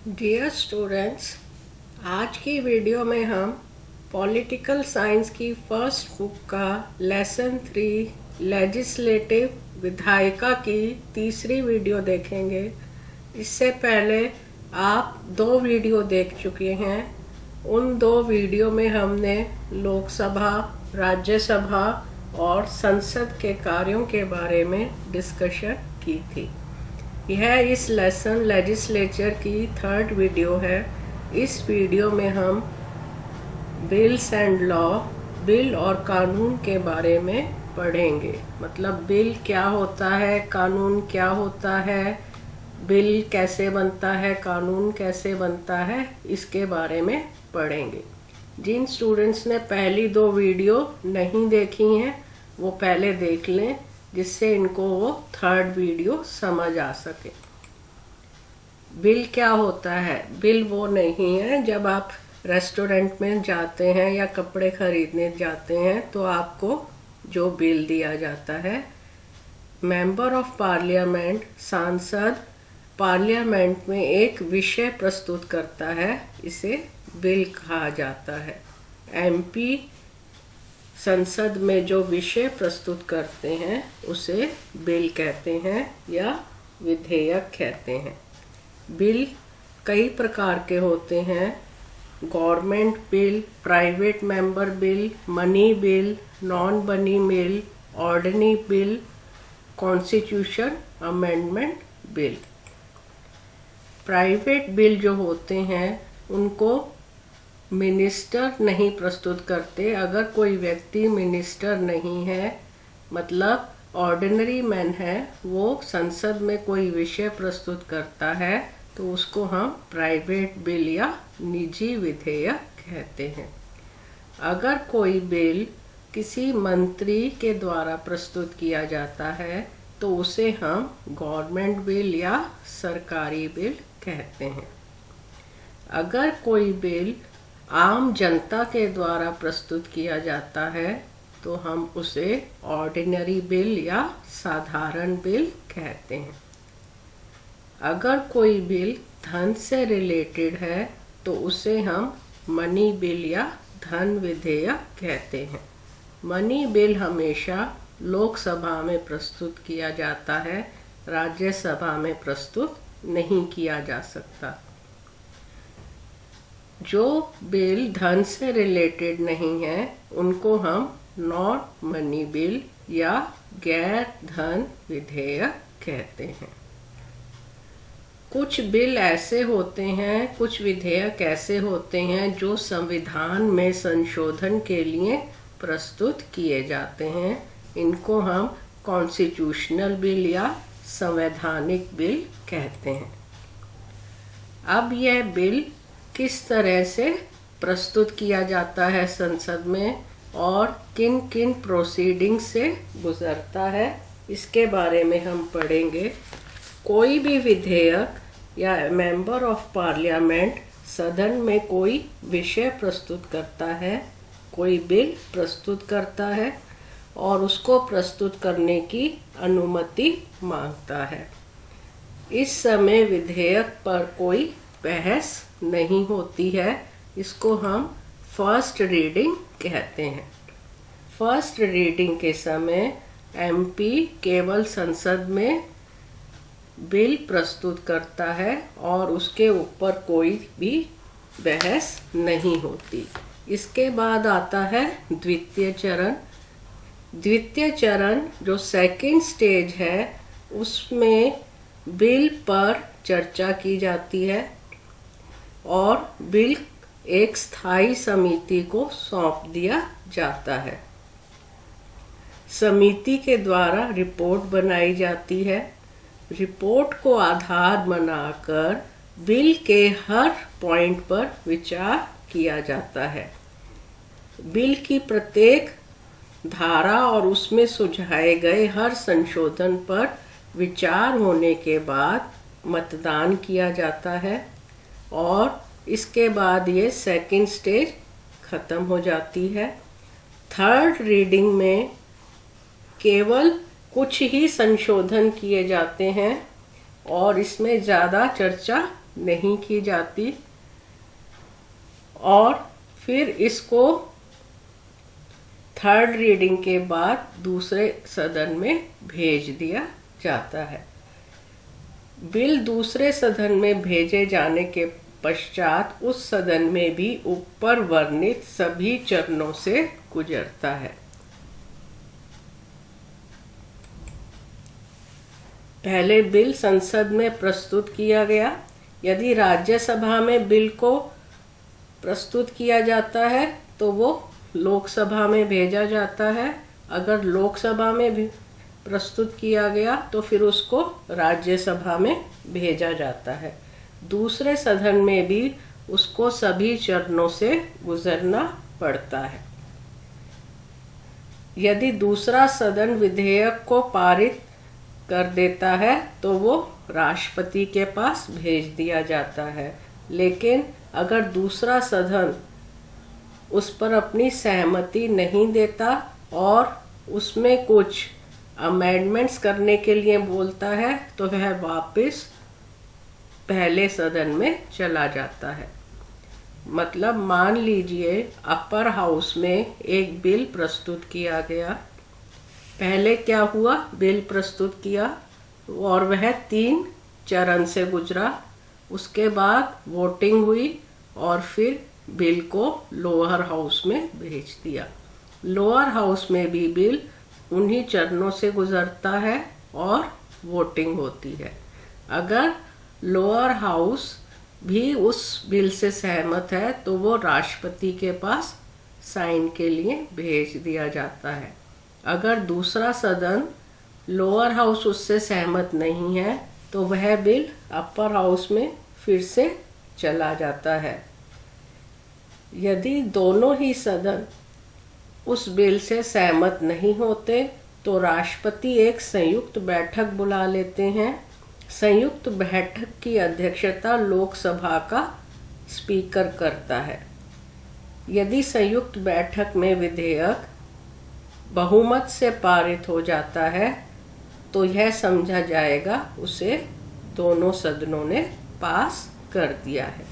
Dear students, आज की video में हम पॉलिटिकल साइंस की फर्स्ट बुक का लेसन 3 लेजिस्लेटिव विधायिका की तीसरी वीडियो देखेंगे। इससे पहले आप 2 वीडियो देख चुके हैं। उन 2 वीडियो में हमने लोकसभा, राज्यसभा और संसद के कार्यों के बारे में डिस्कशन की थी। यह इस लेसन लेजिस्लेचर की 3rd वीडियो है। इस वीडियो में हम बिल्स एंड लॉ, बिल और कानून के बारे में पढ़ेंगे। मतलब बिल क्या होता है, कानून क्या होता है, बिल कैसे बनता है, कानून कैसे बनता है, इसके बारे में पढ़ेंगे। जिन स्टूडेंट्स ने पहली 2 वीडियो नहीं देखी हैं वो पहले देख लें, जिससे इनको वो 3rd वीडियो समझ आ सके। बिल क्या होता है? बिल वो नहीं है जब आप रेस्टोरेंट में जाते हैं या कपड़े खरीदने जाते हैं तो आपको जो बिल दिया जाता है। मेंबर ऑफ पार्लियामेंट, सांसद पार्लियामेंट में एक विषय प्रस्तुत करता है, इसे बिल कहा जाता है। एमपी संसद में जो विषय प्रस्तुत करते हैं उसे बिल कहते हैं या विधेयक कहते हैं। बिल कई प्रकार के होते हैं। Government bill, private member bill, money bill, non money bill, ordinary bill, constitution amendment bill. Private bill जो होते हैं उनको मिनिस्टर नहीं प्रस्तुत करते। अगर कोई व्यक्ति मिनिस्टर नहीं है, मतलब ऑर्डिनरी मैन है, वो संसद में कोई विषय प्रस्तुत करता है तो उसको हम प्राइवेट बिल या निजी विधेयक कहते हैं। अगर कोई बिल किसी मंत्री के द्वारा प्रस्तुत किया जाता है तो उसे हम गवर्नमेंट बिल या सरकारी बिल कहते हैं। अगर कोई बिल आम जनता के द्वारा प्रस्तुत किया जाता है तो हम उसे ऑर्डिनरी बिल या साधारण बिल कहते हैं। अगर कोई बिल धन से रिलेटेड है तो उसे हम मनी बिल या धन विधेयक कहते हैं। मनी बिल हमेशा लोकसभा में प्रस्तुत किया जाता है, राज्यसभा में प्रस्तुत नहीं किया जा सकता। जो बिल धन से रिलेटेड नहीं है उनको हम नॉन मनी बिल या गैर धन विधेयक कहते हैं। कुछ बिल ऐसे होते हैं, कुछ विधेयक ऐसे होते हैं जो संविधान में संशोधन के लिए प्रस्तुत किए जाते हैं। इनको हम कॉन्स्टिट्यूशनल बिल या संवैधानिक बिल कहते हैं। अब यह बिल किस तरह से प्रस्तुत किया जाता है संसद में और किन किन प्रोसीडिंग से गुजरता है, इसके बारे में हम पढ़ेंगे। कोई भी विधेयक या मेंबर ऑफ पार्लियामेंट सदन में कोई विषय प्रस्तुत करता है, कोई बिल प्रस्तुत करता है और उसको प्रस्तुत करने की अनुमति मांगता है। इस समय विधेयक पर कोई बहस नहीं होती है। इसको हम फर्स्ट रीडिंग कहते हैं। फर्स्ट रीडिंग के समय एमपी केवल संसद में बिल प्रस्तुत करता है और उसके ऊपर कोई भी बहस नहीं होती। इसके बाद आता है द्वितीय चरण। द्वितीय चरण जो सेकंड स्टेज है उसमें बिल पर चर्चा की जाती है और बिल एक स्थायी समिति को सौंप दिया जाता है। समिति के द्वारा रिपोर्ट बनाई जाती है। रिपोर्ट को आधार बनाकर बिल के हर पॉइंट पर विचार किया जाता है। बिल की प्रत्येक धारा और उसमें सुझाए गए हर संशोधन पर विचार होने के बाद मतदान किया जाता है और इसके बाद ये सेकंड स्टेज खत्म हो जाती है। 3rd रीडिंग में केवल कुछ ही संशोधन किए जाते हैं और इसमें ज़्यादा चर्चा नहीं की जाती और फिर इसको थर्ड रीडिंग के बाद दूसरे सदन में भेज दिया जाता है। बिल दूसरे सदन में भेजे जाने के पश्चात उस सदन में भी ऊपर वर्णित सभी चरणों से गुजरता है। पहले बिल संसद में प्रस्तुत किया गया। यदि राज्यसभा में बिल को प्रस्तुत किया जाता है तो वो लोकसभा में भेजा जाता है। अगर लोकसभा में भी प्रस्तुत किया गया तो फिर उसको राज्यसभा में भेजा जाता है। दूसरे सदन में भी उसको सभी चरणों से गुजरना पड़ता है। यदि दूसरा सदन विधेयक को पारित कर देता है तो वो राष्ट्रपति के पास भेज दिया जाता है। लेकिन अगर दूसरा सदन उस पर अपनी सहमति नहीं देता और उसमें कुछ अमेंडमेंट्स करने के लिए बोलता है तो वह वापस पहले सदन में चला जाता है। मतलब मान लीजिए अपर हाउस में एक बिल प्रस्तुत किया गया। पहले क्या हुआ, बिल प्रस्तुत किया और वह 3 चरण से गुजरा। उसके बाद वोटिंग हुई और फिर बिल को लोअर हाउस में भेज दिया। लोअर हाउस में भी बिल उन्हीं चरणों से गुजरता है और वोटिंग होती है। अगर लोअर हाउस भी उस बिल से सहमत है तो वो राष्ट्रपति के पास साइन के लिए भेज दिया जाता है। अगर दूसरा सदन लोअर हाउस उससे सहमत नहीं है तो वह बिल अपर हाउस में फिर से चला जाता है। यदि दोनों ही सदन उस बिल से सहमत नहीं होते तो राष्ट्रपति एक संयुक्त बैठक बुला लेते हैं। संयुक्त बैठक की अध्यक्षता लोकसभा का स्पीकर करता है। यदि संयुक्त बैठक में विधेयक बहुमत से पारित हो जाता है तो यह समझा जाएगा उसे दोनों सदनों ने पास कर दिया है।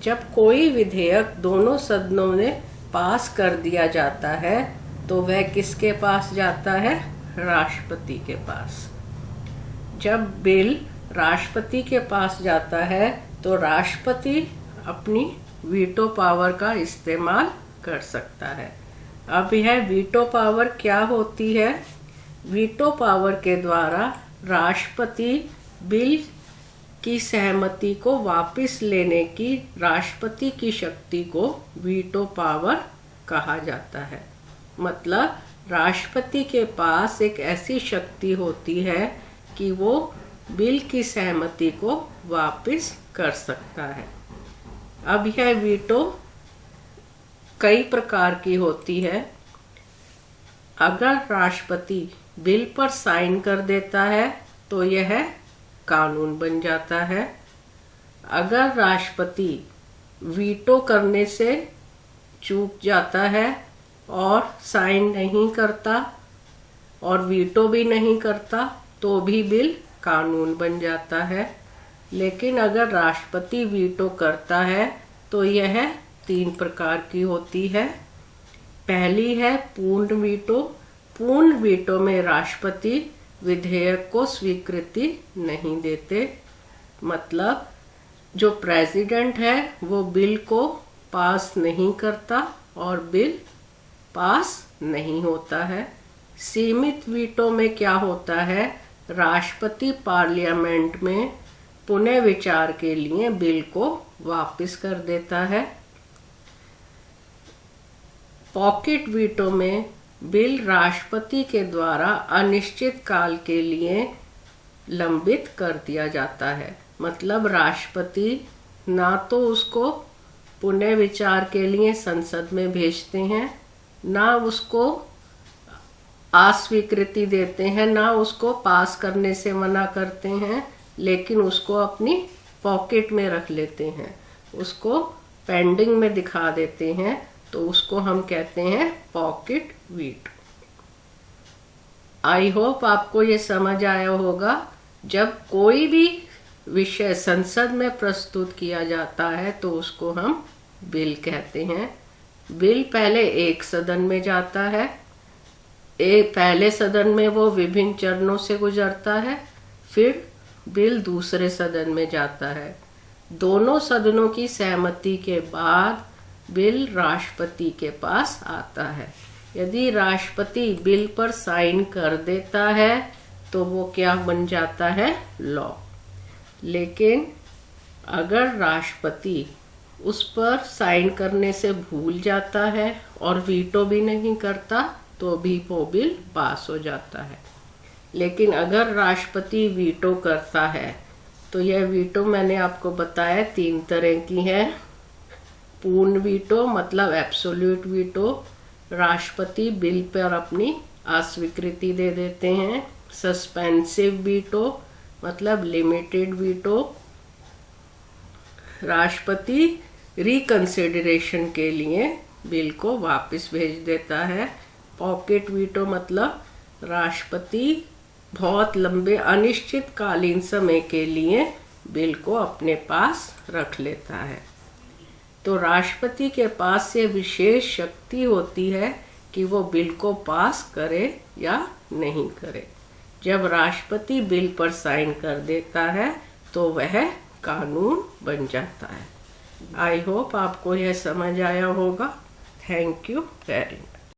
जब कोई विधेयक दोनों सदनों ने पास कर दिया जाता है तो वह किसके पास जाता है, राष्ट्रपति के पास। जब बिल राष्ट्रपति के पास जाता है तो राष्ट्रपति अपनी वीटो पावर का इस्तेमाल कर सकता है। अब यह वीटो पावर क्या होती है? वीटो पावर के द्वारा राष्ट्रपति बिल की सहमति को वापस लेने की राष्ट्रपति की शक्ति को वीटो पावर कहा जाता है। मतलब राष्ट्रपति के पास एक ऐसी शक्ति होती है कि वो बिल की सहमति को वापस कर सकता है। अब यह वीटो कई प्रकार की होती है। अगर राष्ट्रपति बिल पर साइन कर देता है तो यह कानून बन जाता है। अगर राष्ट्रपति वीटो करने से चूक जाता है और साइन नहीं करता और वीटो भी नहीं करता तो भी बिल कानून बन जाता है। लेकिन अगर राष्ट्रपति वीटो करता है तो यह 3 प्रकार की होती है। पहली है पूर्ण वीटो। पूर्ण वीटो में राष्ट्रपति विधेयक को स्वीकृति नहीं देते। मतलब जो प्रेसिडेंट है वो बिल को पास नहीं करता और बिल पास नहीं होता है। सीमित वीटो में क्या होता है, राष्ट्रपति पार्लियामेंट में पुनः विचार के लिए बिल को वापस कर देता है। पॉकेट वीटो में बिल राष्ट्रपति के द्वारा अनिश्चित काल के लिए लंबित कर दिया जाता है। मतलब राष्ट्रपति ना तो उसको पुनः विचार के लिए संसद में भेजते हैं, ना उसको अस्वीकृति देते हैं, ना उसको पास करने से मना करते हैं, लेकिन उसको अपनी पॉकेट में रख लेते हैं, उसको पेंडिंग में दिखा देते हैं। तो उसको हम कहते हैं पॉकेट वीटो। आई होप आपको ये समझ आया होगा। जब कोई भी विषय संसद में प्रस्तुत किया जाता है तो उसको हम बिल कहते हैं। बिल पहले एक सदन में जाता है, पहले सदन में वो विभिन्न चरणों से गुजरता है, फिर बिल दूसरे सदन में जाता है। दोनों सदनों की सहमति के बाद बिल राष्ट्रपति के पास आता है। यदि राष्ट्रपति बिल पर साइन कर देता है तो वो क्या बन जाता है? लॉ। लेकिन अगर राष्ट्रपति उस पर साइन करने से भूल जाता है और वीटो भी नहीं करता तो भी वो बिल पास हो जाता है। लेकिन अगर राष्ट्रपति वीटो करता है तो यह वीटो मैंने आपको बताया 3 तरह की है। पूर्ण वीटो मतलब एब्सोल्यूट वीटो, राष्ट्रपति बिल पर अपनी अस्वीकृति दे देते हैं। सस्पेंसिव वीटो मतलब लिमिटेड वीटो, राष्ट्रपति रिकंसिडरेशन के लिए बिल को वापस भेज देता है। पॉकेट वीटो मतलब राष्ट्रपति बहुत लंबे अनिश्चितकालीन समय के लिए बिल को अपने पास रख लेता है। तो राष्ट्रपति के पास ये विशेष शक्ति होती है कि वो बिल को पास करे या नहीं करे। जब राष्ट्रपति बिल पर साइन कर देता है तो वह कानून बन जाता है। आई होप आपको यह समझ आया होगा। Thank you very much.